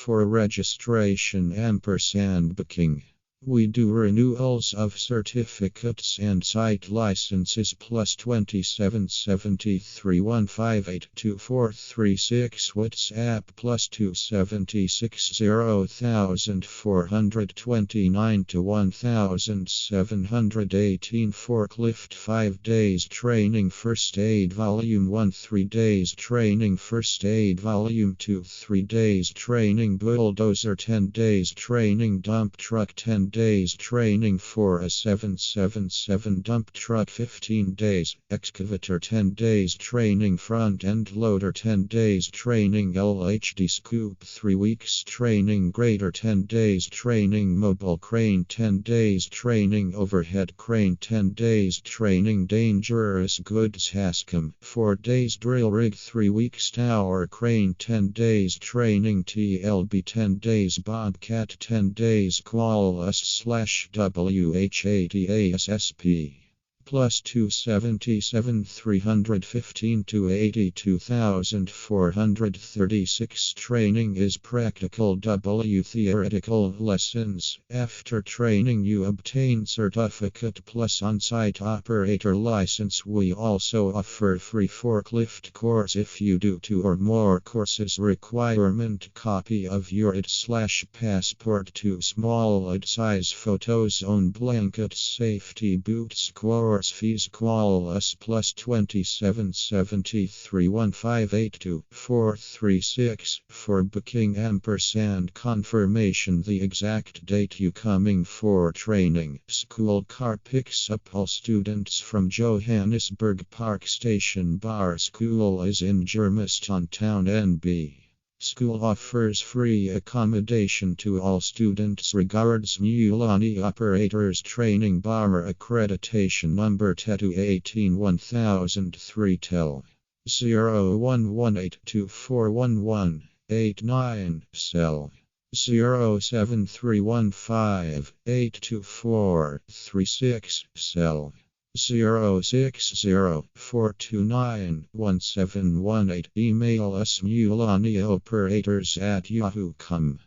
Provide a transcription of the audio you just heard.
for registration & booking. We do renewals of certificates and site licenses plus 27 73 158 2436 WhatsApp plus 276 0429 to 1718 Forklift 5 days training First Aid Volume 1 3 days training First Aid Volume 2 3 days training Bulldozer 10 days training Dump Truck 10 days training for a 777 dump truck 15 days, Excavator 10 days training front end loader 10 days training L.H.D scoop 3 weeks training grader 10 days training mobile crane 10 days training overhead crane 10 days training dangerous goods HASKEM 4 days drill rig 3 weeks tower crane 10 days training TLB 10 days bobcat 10 days WHATASSP plus 277 315 to 82,436 training is Practical+w Theoretical lessons. After training you obtain certificate plus on-site operator license. We also offer free forklift course if you do 2 or more courses. Requirement copy of your ID/passport, 2 small ID size photos, own blankets, safety boots. Course fees call us plus 27 73 158 2436 for booking & confirmation the exact date you coming for training. School car picks up all students from Johannesburg Park Station Bar. School is in Germiston Town NB. School offers free accommodation to all students. Regards, Mulani Operators Training Bar Accreditation Number TETU 18 1003 Tel 0118241189 Cell 073158243 Cell 060-429-1718. Email us mulaniOperators@yahoo.com.